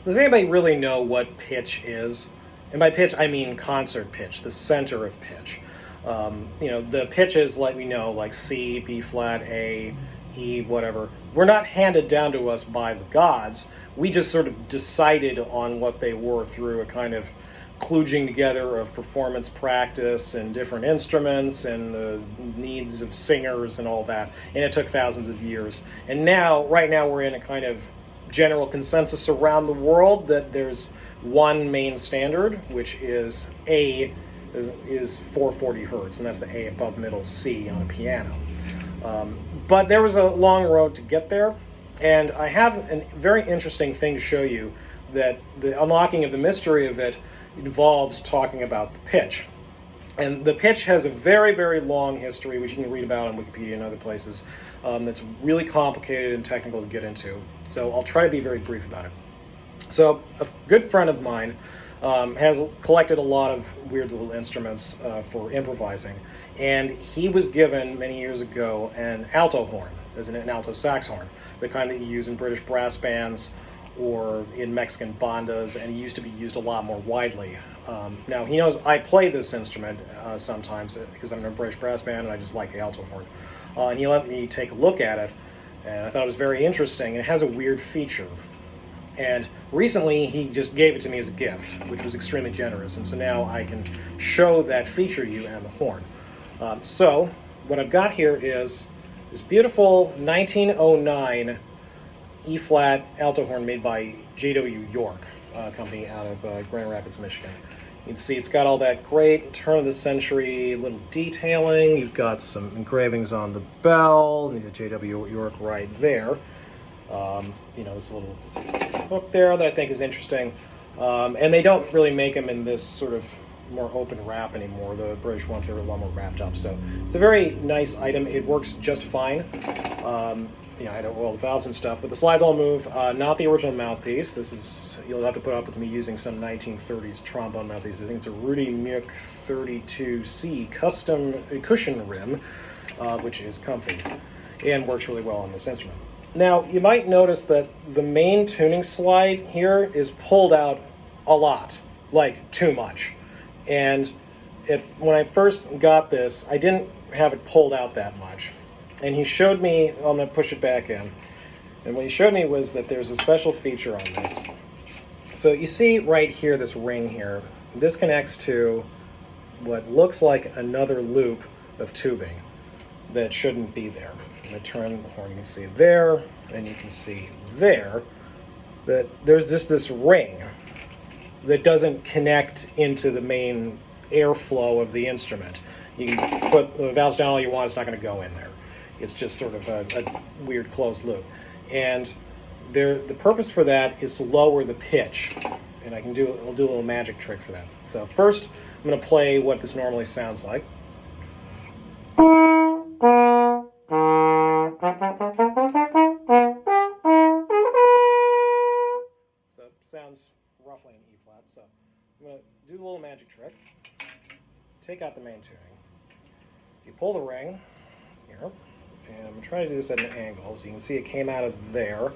Does anybody really know what pitch is? And by pitch, I mean concert pitch, the center of pitch. The pitches, like we know, like C, B flat, A, E, whatever, were not handed down to us by the gods. We just sort of decided on what they were through a kind of kludging together of performance practice and different instruments and the needs of singers and all that. And it took thousands of years. And right now, we're in a kind of general consensus around the world that there's one main standard, which is A is 440 hertz, and that's the A above middle C on a piano. But there was a long road to get there, and I have a very interesting thing to show you that the unlocking of the mystery of it involves talking about the pitch. And the pitch has a very, very long history, which you can read about on Wikipedia and other places. That's really complicated and technical to get into. So I'll try to be very brief about it. So a good friend of mine has collected a lot of weird little instruments for improvising. And he was given, many years ago, an alto horn, as an alto sax horn, the kind that you use in British brass bands or in Mexican bandas, and it used to be used a lot more widely. Now, he knows I play this instrument sometimes because I'm in a British brass band and I just like the alto horn. And he let me take a look at it, and I thought it was very interesting. And it has a weird feature. And recently, he just gave it to me as a gift, which was extremely generous. And so now I can show that feature to you and the horn. So what I've got here is this beautiful 1909 E-flat alto horn made by J.W. York company out of Grand Rapids, Michigan. You can see it's got all that great turn-of-the-century little detailing. You've got some engravings on the bell. There's a J.W. York right there. This little hook there that I think is interesting. And they don't really make them in this sort of more open wrap anymore. The British ones are a lot more wrapped up. So it's a very nice item. It works just fine. I don't oil the valves and stuff, but the slides all move. Not the original mouthpiece. This is, you'll have to put up with me using some 1930s trombone mouthpiece. I think it's a Rudy Mueck 32C custom cushion rim, which is comfy and works really well on this instrument. Now, you might notice that the main tuning slide here is pulled out a lot, like too much. And when I first got this, I didn't have it pulled out that much. And he showed me, I'm going to push it back in, and what he showed me was that there's a special feature on this. So you see right here, this ring here, this connects to what looks like another loop of tubing that shouldn't be there. I'm going to turn the horn, you can see there, and you can see there, that there's just this ring that doesn't connect into the main airflow of the instrument. You can put the valves down all you want, it's not going to go in there. It's just sort of a weird closed loop. And the purpose for that is to lower the pitch. And I'll do a little magic trick for that. So first, I'm going to play what this normally sounds like. So it sounds roughly in E flat. So I'm going to do the little magic trick. Take out the main tuning. You pull the ring here. And I'm trying to do this at an angle, so you can see it came out of there.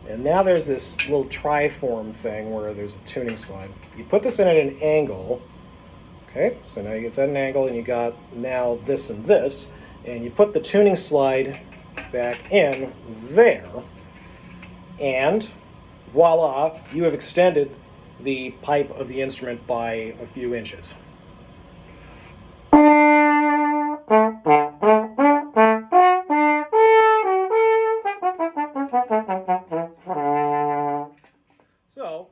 And now there's this little triform thing where there's a tuning slide. You put this in at an angle. Okay, so now it's at an angle, and you got now this and this. And you put the tuning slide back in there. And voila, you have extended the pipe of the instrument by a few inches. So,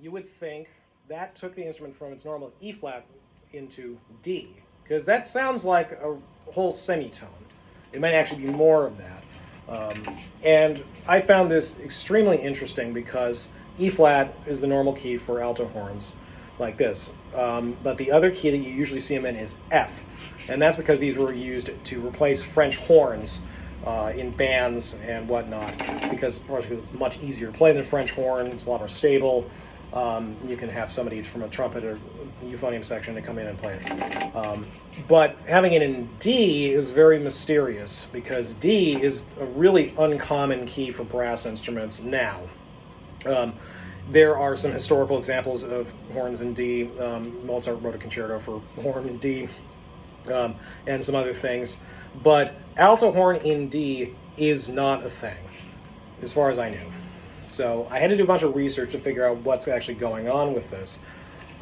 you would think that took the instrument from its normal E flat into D, because that sounds like a whole semitone. It might actually be more of that. And I found this extremely interesting because E flat is the normal key for alto horns like this. But the other key that you usually see them in is F. And that's because these were used to replace French horns in bands and whatnot, because it's much easier to play than a French horn. It's a lot more stable. You can have somebody from a trumpet or euphonium section to come in and play it. But having it in D is very mysterious, because D is a really uncommon key for brass instruments now. There are some historical examples of horns in D. Mozart wrote a concerto for horn in D, and some other things. But alto horn in D is not a thing, as far as I knew. So I had to do a bunch of research to figure out what's actually going on with this.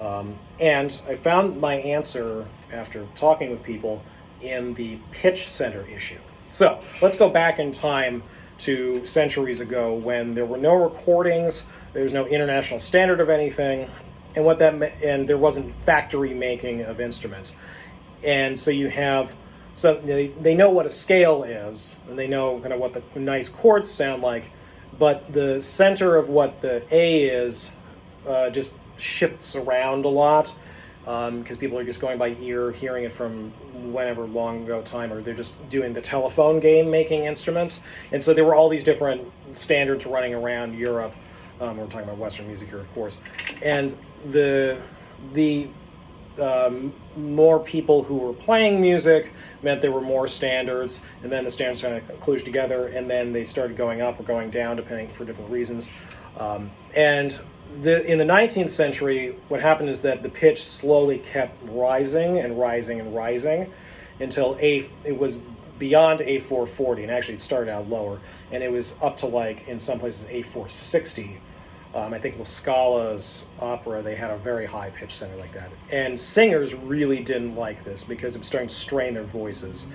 And I found my answer after talking with people in the pitch center issue. So let's go back in time to centuries ago when there were no recordings, there was no international standard of anything, and there wasn't factory making of instruments. And so you have, so they know what a scale is, and they know kind of what the nice chords sound like, but the center of what the A is just shifts around a lot, because people are just going by ear, hearing it from whenever long ago time, or they're just doing the telephone game making instruments. And so there were all these different standards running around Europe. We're talking about Western music here, of course. And the more people who were playing music meant there were more standards, and then the standards kind of kludged together, and then they started going up or going down depending for different reasons. In the 19th century, what happened is that the pitch slowly kept rising and rising and rising until it was beyond A440, and actually it started out lower, and it was up to, like, in some places, A460. I think La Scala's opera, they had a very high pitch center like that. And singers really didn't like this because it was starting to strain their voices.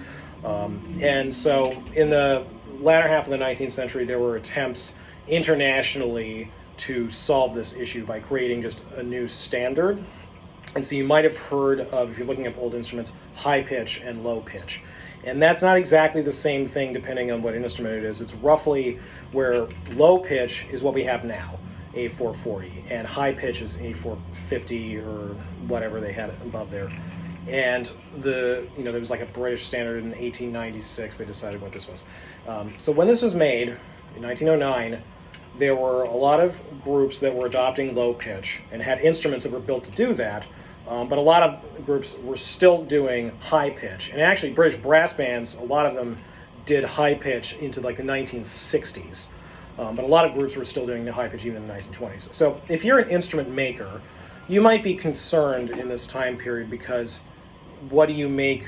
And so in the latter half of the 19th century, there were attempts internationally to solve this issue by creating just a new standard. And so you might have heard of, if you're looking up old instruments, high pitch and low pitch. And that's not exactly the same thing depending on what instrument it is. It's roughly where low pitch is what we have now, A440, and high pitch is A450 or whatever they had above there. And there was like a British standard in 1896, they decided what this was. So when this was made, in 1909, there were a lot of groups that were adopting low pitch and had instruments that were built to do that, but a lot of groups were still doing high pitch. And actually, British brass bands, a lot of them did high pitch into like the 1960s. But a lot of groups were still doing the high pitch even in the 1920s. So if you're an instrument maker, you might be concerned in this time period because what do you make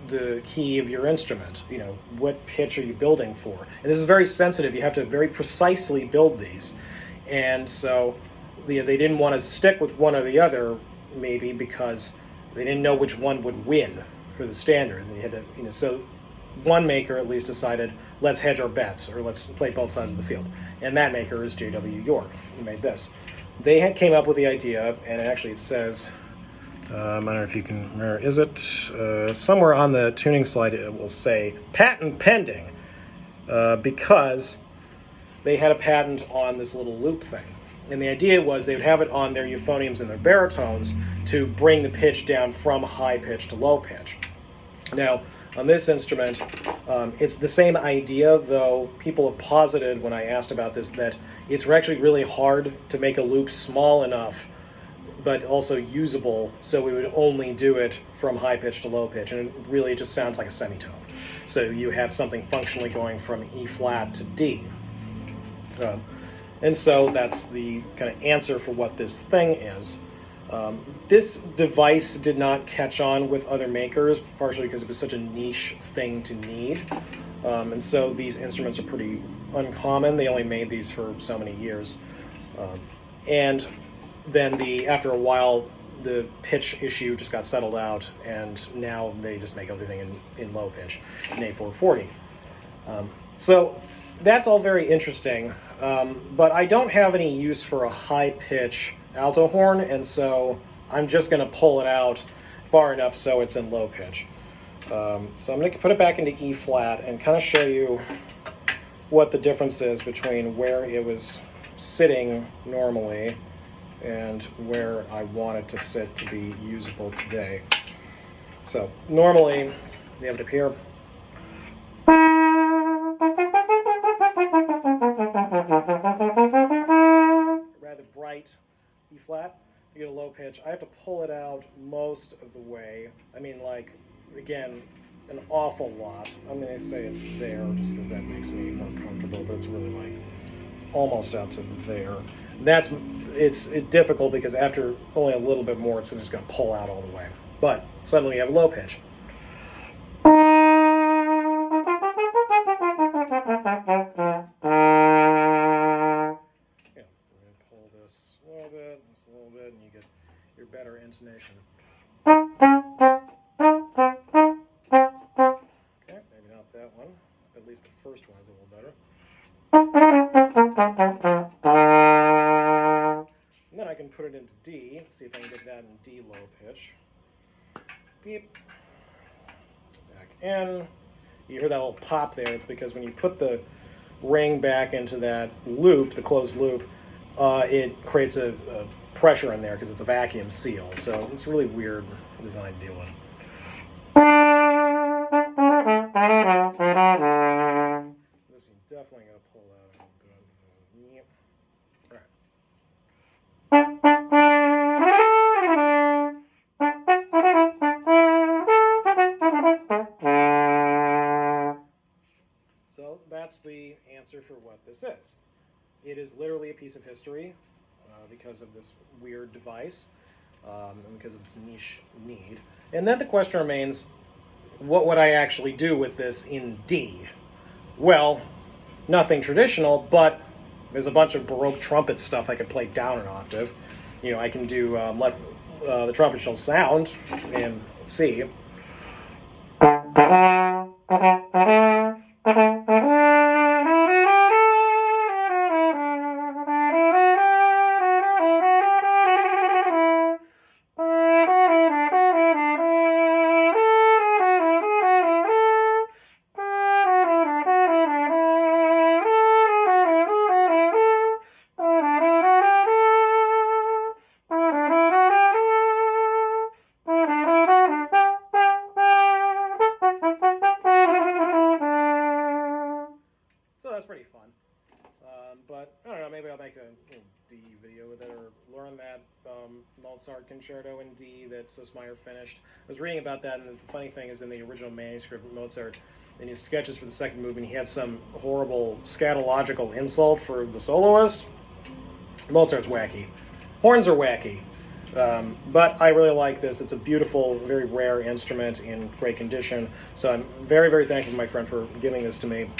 the key of your instrument? What pitch are you building for? And this is very sensitive. You have to very precisely build these. And so they didn't want to stick with one or the other, maybe because they didn't know which one would win for the standard. They had to, so one maker at least decided, let's hedge our bets, or let's play both sides of the field. And that maker is J.W. York, who made this. They came up with the idea, and actually it says, I don't know if you can, where is it? Somewhere on the tuning slide it will say, patent pending, because they had a patent on this little loop thing. And the idea was they would have it on their euphoniums and their baritones to bring the pitch down from high pitch to low pitch. Now, on this instrument, it's the same idea, though people have posited when I asked about this that it's actually really hard to make a loop small enough but also usable, so we would only do it from high pitch to low pitch, and it just sounds like a semitone. So you have something functionally going from E flat to D. And so that's the kind of answer for what this thing is. This device did not catch on with other makers, partially because it was such a niche thing to need. And so these instruments are pretty uncommon. They only made these for so many years. And then after a while, the pitch issue just got settled out, and now they just make everything in low pitch, in A440. So that's all very interesting, but I don't have any use for a high pitch alto horn, and so I'm just going to pull it out far enough so it's in low pitch. So I'm going to put it back into E flat and kind of show you what the difference is between where it was sitting normally and where I want it to sit to be usable today. So normally, you have it up here. Rather bright E flat. You get a low pitch. I have to pull it out most of the way. I mean, like, again, an awful lot. I'm going to say it's there just because that makes me more comfortable, but it's really like almost out to there. It's difficult because after only a little bit more, it's just going to pull out all the way. But suddenly you have a low pitch. Yeah, we're going to pull this a little bit, and you get your better intonation. Okay, maybe not that one. At least the first one is a little better. And then I can put it into D, see if I can get that in D low pitch. Beep. Back in. You hear that little pop there. It's because when you put the ring back into that loop, the closed loop, it creates a pressure in there because it's a vacuum seal. So it's a really weird design to deal with. This is definitely going to pull out a little bit. Yep. All right. So that's the answer for what this is. It is literally a piece of history because of this weird device and because of its niche need. And then the question remains, what would I actually do with this in D? Well, nothing traditional, but there's a bunch of Baroque trumpet stuff I could play down an octave. You know, I can do let the trumpet shell sound in C. So that's pretty fun. But I don't know, maybe I'll make a D video with it or learn that Mozart concerto in D that Sussmayer finished. I was reading about that, and the funny thing is in the original manuscript, Mozart, in his sketches for the second movement, he had some horrible scatological insult for the soloist. Mozart's wacky. Horns are wacky. But I really like this. It's a beautiful, very rare instrument in great condition. So I'm very, very thankful to my friend for giving this to me.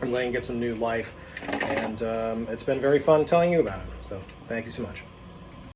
I'm letting it get some new life. And it's been very fun telling you about it. So thank you so much.